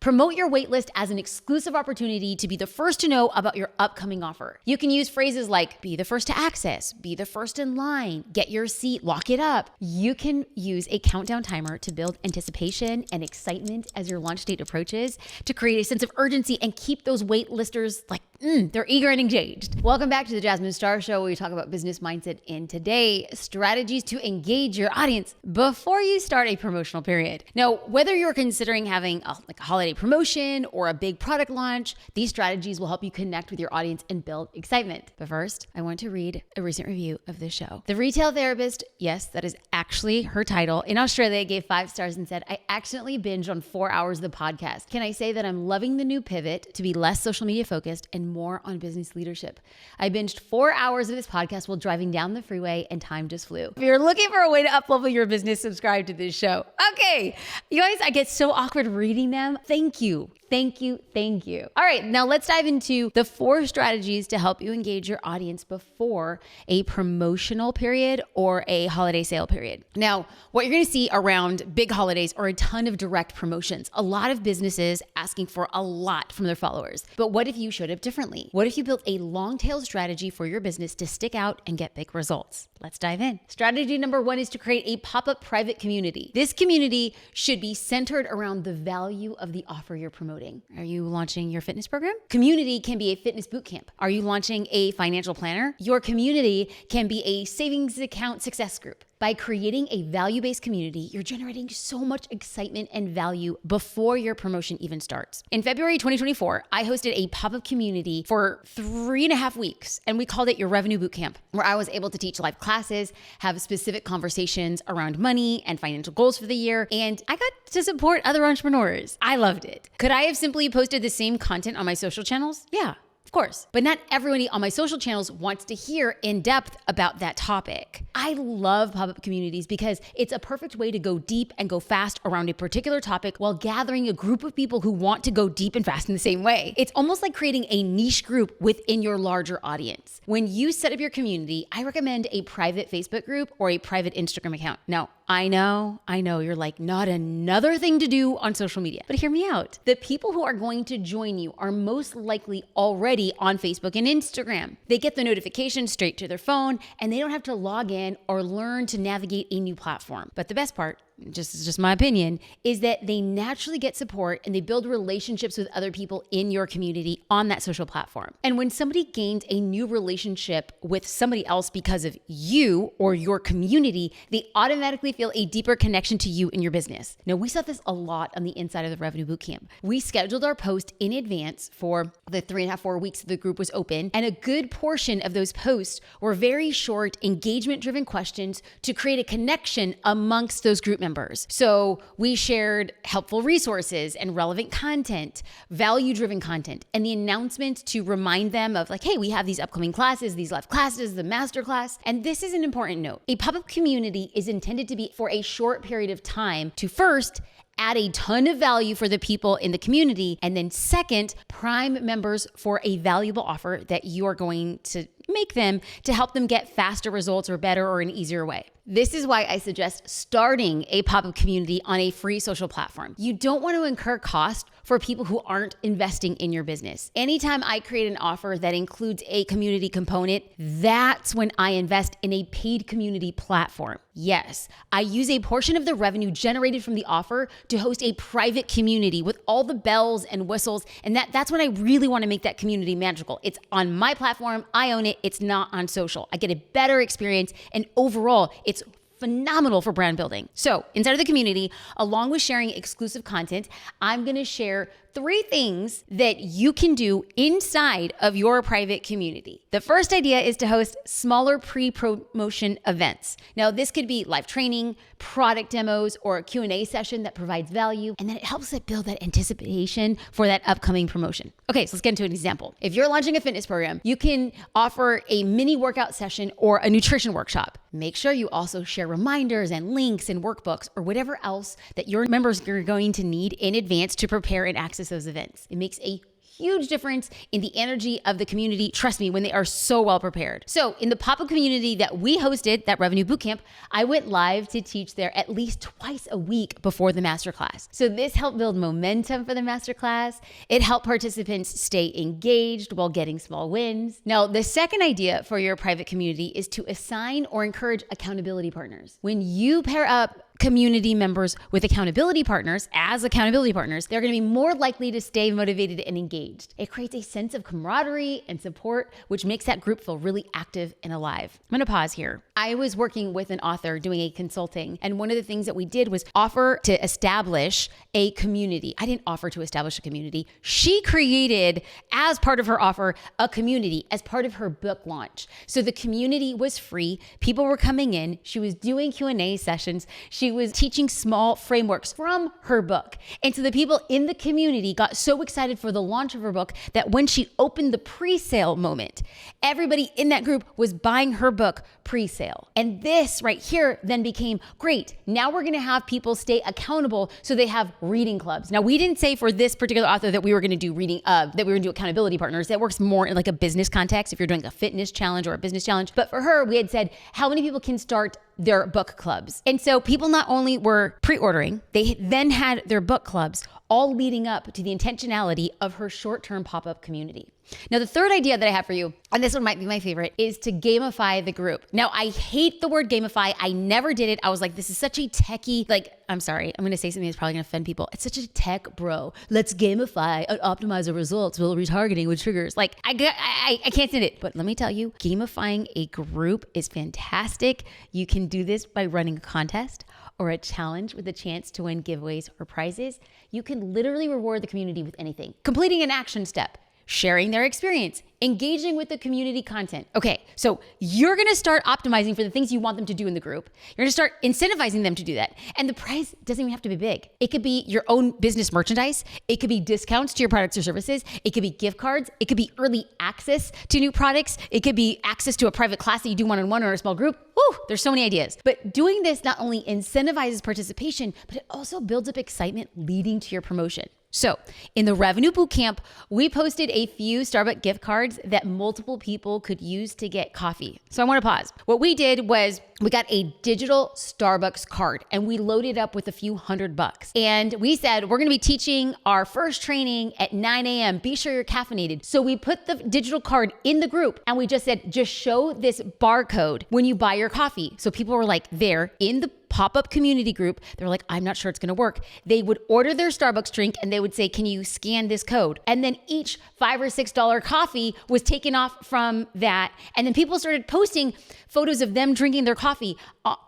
Promote your waitlist as an exclusive opportunity to be the first to know about your upcoming offer. You can use phrases like be the first to access, be the first in line, get your seat, lock it up. You can use a countdown timer to build anticipation and excitement as your launch date approaches to create a sense of urgency and keep those waitlisters like, they're eager and engaged. Welcome back to the Jasmine Star Show, where we talk about business mindset, and today, strategies to engage your audience before you start a promotional period. Now, whether you're considering having a holiday promotion or a big product launch, these strategies will help you connect with your audience and build excitement. But first, I want to read a recent review of this show. The Retail Therapist, yes, that is actually her title, in Australia gave 5 stars and said, I accidentally binged on 4 hours of the podcast. Can I say that I'm loving the new pivot to be less social media focused and more on business leadership? I binged 4 hours of this podcast while driving down the freeway and time just flew. If you're looking for a way to up-level your business, subscribe to this show. Okay, you guys, I get so awkward reading them. Thank you. Thank you. Thank you. All right, now let's dive into the 4 strategies to help you engage your audience before a promotional period or a holiday sale period. Now, what you're going to see around big holidays are a ton of direct promotions. A lot of businesses asking for a lot from their followers. But what if you showed up differently? What if you built a long tail strategy for your business to stick out and get big results? Let's dive in. Strategy number 1 is to create a pop-up private community. This community should be centered around the value of the offer you're promoting. Are you launching your fitness program? Community can be a fitness boot camp. Are you launching a financial planner? Your community can be a savings account success group. By creating a value-based community, you're generating so much excitement and value before your promotion even starts. In February 2024, I hosted a pop-up community for 3.5 weeks, and we called it your Revenue Bootcamp, where I was able to teach live classes, have specific conversations around money and financial goals for the year, and I got to support other entrepreneurs. I loved it. Could I have simply posted the same content on my social channels? Yeah. Of course, but not everybody on my social channels wants to hear in depth about that topic. I love pop-up communities because it's a perfect way to go deep and go fast around a particular topic while gathering a group of people who want to go deep and fast in the same way. It's almost like creating a niche group within your larger audience. When you set up your community, I recommend a private Facebook group or a private Instagram account. Now, I know, you're like, not another thing to do on social media, but hear me out. The people who are going to join you are most likely already on Facebook and Instagram. They get the notification straight to their phone and they don't have to log in or learn to navigate a new platform. But the best part, just my opinion, is that they naturally get support and they build relationships with other people in your community on that social platform. And when somebody gains a new relationship with somebody else because of you or your community, they automatically feel a deeper connection to you and your business. Now, we saw this a lot on the inside of the Revenue Bootcamp. We scheduled our post in advance for the 3.5-4 weeks the group was open, and a good portion of those posts were very short, engagement-driven questions to create a connection amongst those group members. So we shared helpful resources and relevant content, value-driven content, and the announcement to remind them of like, hey, we have these upcoming classes, these live classes, the masterclass. And this is an important note. A pop-up community is intended to be for a short period of time to first add a ton of value for the people in the community, and then second, prime members for a valuable offer that you are going to make them to help them get faster results or better or an easier way. This is why I suggest starting a pop-up community on a free social platform. You don't want to incur cost for people who aren't investing in your business. Anytime I create an offer that includes a community component, that's when I invest in a paid community platform. Yes, I use a portion of the revenue generated from the offer to host a private community with all the bells and whistles, and that's when I really want to make that community magical. It's on my platform, I own it, it's not on social. I get a better experience, and overall, it's phenomenal for brand building. So inside of the community, along with sharing exclusive content, I'm going to share 3 things that you can do inside of your private community. The first idea is to host smaller pre-promotion events. Now, this could be live training, product demos, or a Q&A session that provides value, and then it helps it build that anticipation for that upcoming promotion. Okay, so let's get into an example. If you're launching a fitness program, you can offer a mini workout session or a nutrition workshop. Make sure you also share reminders and links and workbooks or whatever else that your members are going to need in advance to prepare and access those events. It makes a huge difference in the energy of the community. Trust me, when they are so well prepared. So in the pop-up community that we hosted, that Revenue Bootcamp, I went live to teach there at least twice a week before the masterclass. So this helped build momentum for the masterclass. It helped participants stay engaged while getting small wins. Now, the second idea for your private community is to assign or encourage accountability partners. When you pair up community members with accountability partners, they're going to be more likely to stay motivated and engaged. It creates a sense of camaraderie and support, which makes that group feel really active and alive. I'm going to pause here. I was working with an author doing a consulting, and one of the things that we did was offer to establish a community. I didn't offer to establish a community. She created, as part of her offer, a community as part of her book launch. So the community was free. People were coming in. She was doing Q&A sessions. She was teaching small frameworks from her book. And so the people in the community got so excited for the launch of her book that when she opened the pre-sale moment, everybody in that group was buying her book pre-sale. And this right here then became great. Now we're going to have people stay accountable so they have reading clubs. Now we didn't say for this particular author that we were going to do that we were going to do accountability partners. That works more in like a business context if you're doing a fitness challenge or a business challenge. But for her, we had said how many people can start their book clubs. And so people not only were pre-ordering, they then had their book clubs, all leading up to the intentionality of her short-term pop-up community. Now, the third idea that I have for you, and this one might be my favorite, is to gamify the group. Now, I hate the word gamify. I never did it. I was like, this is such a techie, I'm sorry, I'm going to say something that's probably going to offend people. It's such a tech bro. Let's gamify and optimize our results while retargeting with triggers. I can't stand it. But let me tell you, gamifying a group is fantastic. You can do this by running a contest or a challenge with a chance to win giveaways or prizes. You can literally reward the community with anything. Completing an action step, sharing their experience, engaging with the community content. Okay, so you're gonna start optimizing for the things you want them to do in the group. You're gonna start incentivizing them to do that. And the prize doesn't even have to be big. It could be your own business merchandise. It could be discounts to your products or services. It could be gift cards. It could be early access to new products. It could be access to a private class that you do one-on-one or a small group. Woo, there's so many ideas. But doing this not only incentivizes participation, but it also builds up excitement leading to your promotion. So in the Revenue Bootcamp, we posted a few Starbucks gift cards that multiple people could use to get coffee. So I want to pause. What we did was we got a digital Starbucks card and we loaded up with a few $100. And we said, we're going to be teaching our first training at 9 a.m. Be sure you're caffeinated. So we put the digital card in the group and we just said, just show this barcode when you buy your coffee. So people were like there in the pop-up community group. They're like, I'm not sure it's going to work. They would order their Starbucks drink and they would say, can you scan this code? And then each $5 or $6 coffee was taken off from that. And then people started posting photos of them drinking their coffee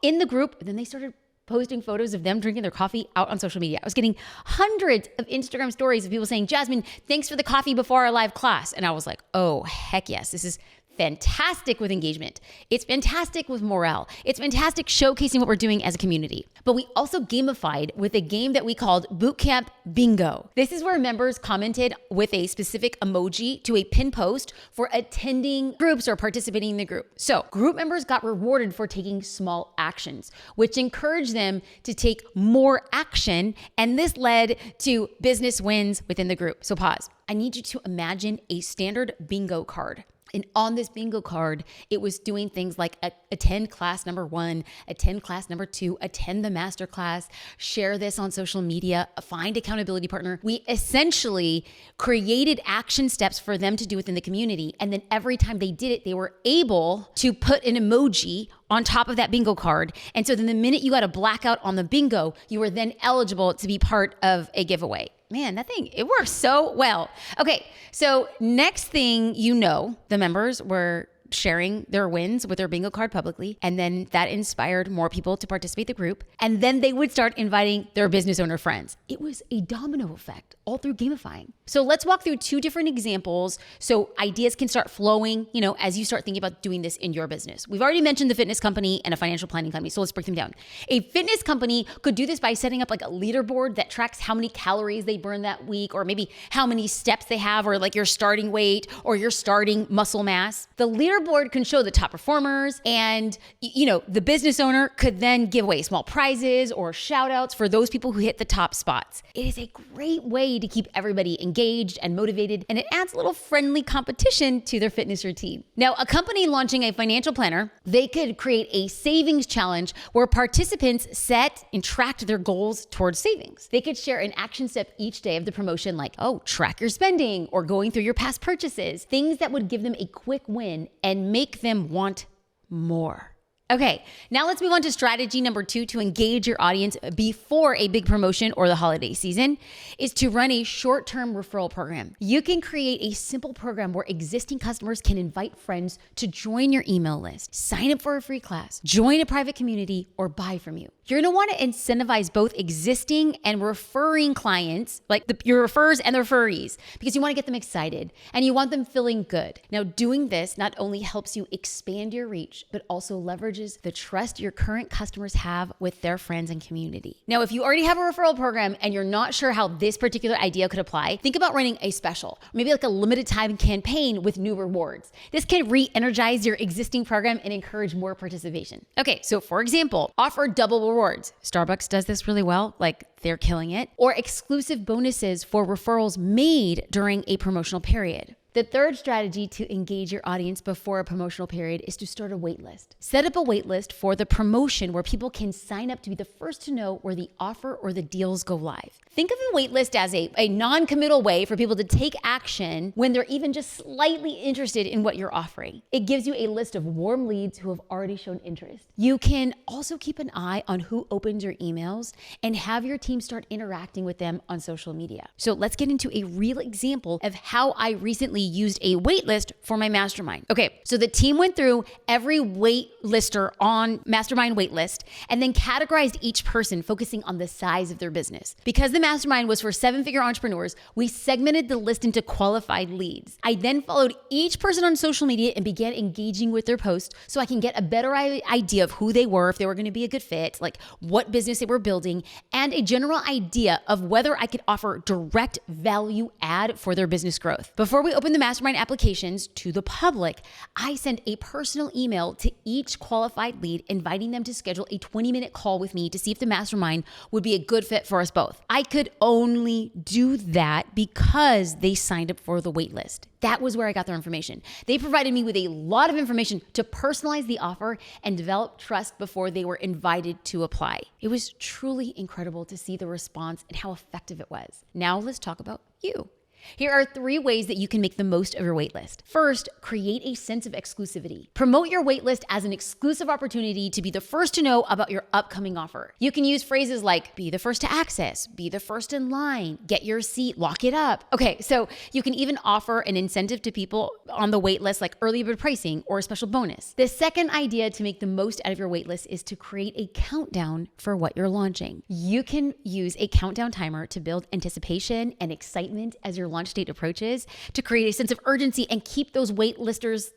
in the group. And then they started posting photos of them drinking their coffee out on social media. I was getting hundreds of Instagram stories of people saying, Jasmine, thanks for the coffee before our live class. And I was like, oh, heck yes. This is fantastic with engagement. It's fantastic with morale. It's fantastic showcasing what we're doing as a community. But we also gamified with a game that we called Bootcamp Bingo. This is where members commented with a specific emoji to a pin post for attending groups or participating in the group. So group members got rewarded for taking small actions, which encouraged them to take more action. And this led to business wins within the group. So pause. I need you to imagine a standard bingo card. And on this bingo card, it was doing things like attend class number 1, attend class number 2, attend the master class, share this on social media, find accountability partner. We essentially created action steps for them to do within the community. And then every time they did it, they were able to put an emoji on top of that bingo card. And so then the minute you got a blackout on the bingo, you were then eligible to be part of a giveaway. Man, that thing, it works so well. Okay, so next thing you know, the members were sharing their wins with their bingo card publicly. And then that inspired more people to participate in the group. And then they would start inviting their business owner friends. It was a domino effect all through gamifying. So let's walk through 2 different examples so ideas can start flowing, as you start thinking about doing this in your business. We've already mentioned the fitness company and a financial planning company. So let's break them down. A fitness company could do this by setting up like a leaderboard that tracks how many calories they burn that week, or maybe how many steps they have, or like your starting weight or your starting muscle mass. The leaderboard leaderboard can show the top performers, and the business owner could then give away small prizes or shout outs for those people who hit the top spots. It is a great way to keep everybody engaged and motivated, and it adds a little friendly competition to their fitness routine. Now, a company launching a financial planner, they could create a savings challenge where participants set and track their goals towards savings. They could share an action step each day of the promotion, like, track your spending or going through your past purchases, things that would give them a quick win and make them want more. Okay, now let's move on to strategy number 2 to engage your audience before a big promotion or the holiday season is to run a short-term referral program. You can create a simple program where existing customers can invite friends to join your email list, sign up for a free class, join a private community, or buy from you. You're gonna wanna incentivize both existing and referring clients, like your referrers and the referees, because you wanna get them excited and you want them feeling good. Now, doing this not only helps you expand your reach, but also leverages the trust your current customers have with their friends and community. Now, if you already have a referral program and you're not sure how this particular idea could apply, think about running a special, maybe like a limited time campaign with new rewards. This can re-energize your existing program and encourage more participation. Okay, so for example, offer double rewards. Starbucks does this really well, they're killing it. Or exclusive bonuses for referrals made during a promotional period. The third strategy to engage your audience before a promotional period is to start a waitlist. Set up a waitlist for the promotion where people can sign up to be the first to know where the offer or the deals go live. Think of a waitlist as a non-committal way for people to take action when they're even just slightly interested in what you're offering. It gives you a list of warm leads who have already shown interest. You can also keep an eye on who opens your emails and have your team start interacting with them on social media. So let's get into a real example of how I recently used a waitlist for my mastermind. Okay, so the team went through every waitlister on mastermind waitlist and then categorized each person focusing on the size of their business. Because the mastermind was for 7-figure entrepreneurs, we segmented the list into qualified leads. I then followed each person on social media and began engaging with their posts so I can get a better idea of who they were, if they were going to be a good fit, like what business they were building, and a general idea of whether I could offer direct value add for their business growth. Before we opened the mastermind applications to the public, I sent a personal email to each qualified lead inviting them to schedule a 20-minute call with me to see if the mastermind would be a good fit for us both. I could only do that because they signed up for the waitlist. That was where I got their information. They provided me with a lot of information to personalize the offer and develop trust before they were invited to apply. It was truly incredible to see the response and how effective it was. Now let's talk about you. Here are 3 ways that you can make the most of your waitlist. First, create a sense of exclusivity. Promote your waitlist as an exclusive opportunity to be the first to know about your upcoming offer. You can use phrases like be the first to access, be the first in line, get your seat, lock it up. Okay, so you can even offer an incentive to people on the waitlist like early bird pricing or a special bonus. The second idea to make the most out of your waitlist is to create a countdown for what you're launching. You can use a countdown timer to build anticipation and excitement as your launch date approaches, to create a sense of urgency and keep those waitlisters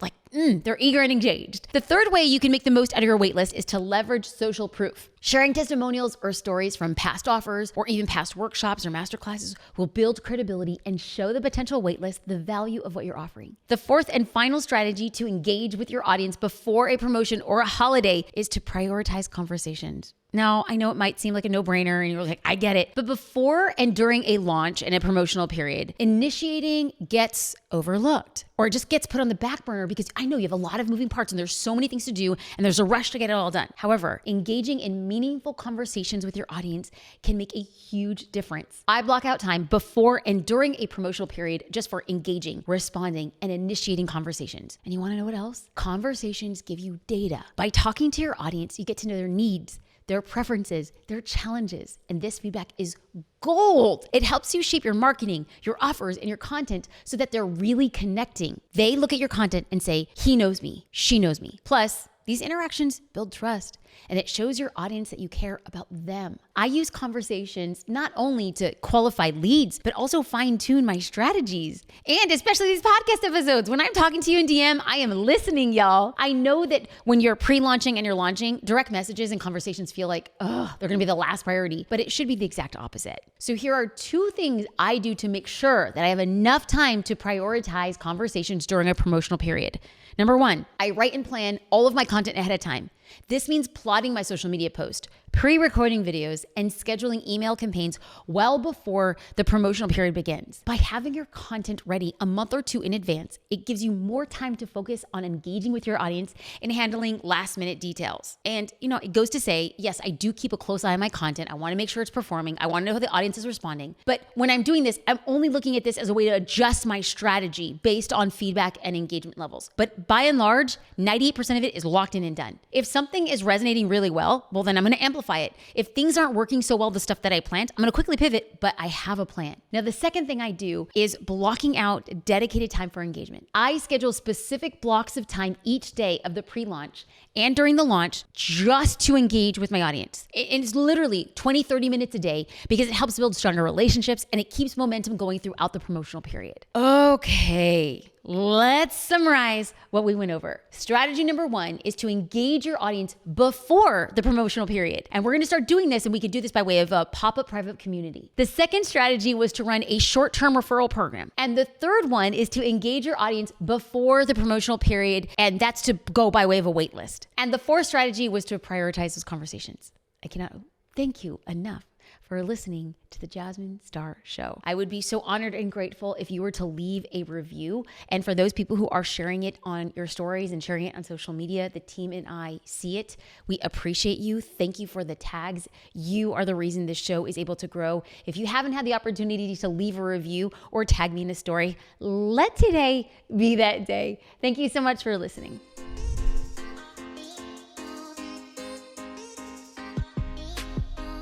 they're eager and engaged. The third way you can make the most out of your waitlist is to leverage social proof. Sharing testimonials or stories from past offers or even past workshops or masterclasses will build credibility and show the potential waitlist the value of what you're offering. The fourth and final strategy to engage with your audience before a promotion or a holiday is to prioritize conversations. Now, I know it might seem like a no-brainer and you're like, I get it. But before and during a launch and a promotional period, initiating gets overlooked or it just gets put on the back burner because I know you have a lot of moving parts and there's so many things to do and there's a rush to get it all done. However, engaging in meaningful conversations with your audience can make a huge difference. I block out time before and during a promotional period just for engaging, responding, and initiating conversations. And you want to know what else? Conversations give you data. By talking to your audience, you get to know their needs, their preferences, their challenges, and this feedback is gold. It helps you shape your marketing, your offers, and your content so that they're really connecting. They look at your content and say, he knows me, she knows me. Plus, these interactions build trust. and it shows your audience that you care about them. I use conversations not only to qualify leads, but also fine-tune my strategies. And especially these podcast episodes, when I'm talking to you in DM, I am listening, y'all. I know that when you're pre-launching and you're launching, direct messages and conversations feel like, they're gonna be the last priority, but it should be the exact opposite. So here are 2 things I do to make sure that I have enough time to prioritize conversations during a promotional period. Number 1, I write and plan all of my content ahead of time. This means plotting my social media post, pre-recording videos, and scheduling email campaigns well before the promotional period begins. By having your content ready a month or 2 in advance, it gives you more time to focus on engaging with your audience and handling last-minute details. And, it goes to say, yes, I do keep a close eye on my content. I want to make sure it's performing. I want to know how the audience is responding. But when I'm doing this, I'm only looking at this as a way to adjust my strategy based on feedback and engagement levels. But by and large, 98% of it is locked in and done. If something is resonating really well, then I'm going to amplify it. If things aren't working so well, the stuff that I planned, I'm going to quickly pivot, but I have a plan. Now, the second thing I do is blocking out dedicated time for engagement. I schedule specific blocks of time each day of the pre-launch and during the launch just to engage with my audience. It's literally 20, 30 minutes a day because it helps build stronger relationships and it keeps momentum going throughout the promotional period. Okay. Let's summarize what we went over. Strategy number 1 is to engage your audience before the promotional period. And we're going to start doing this, and we can do this by way of a pop-up private community. The second strategy was to run a short-term referral program. And the third one is to engage your audience before the promotional period, and that's to go by way of a waitlist. And the fourth strategy was to prioritize those conversations. I cannot thank you enough for listening to the Jasmine Star Show. I would be so honored and grateful if you were to leave a review. And for those people who are sharing it on your stories and sharing it on social media, the team and I see it. We appreciate you. Thank you for the tags. You are the reason this show is able to grow. If you haven't had the opportunity to leave a review or tag me in a story, let today be that day. Thank you so much for listening.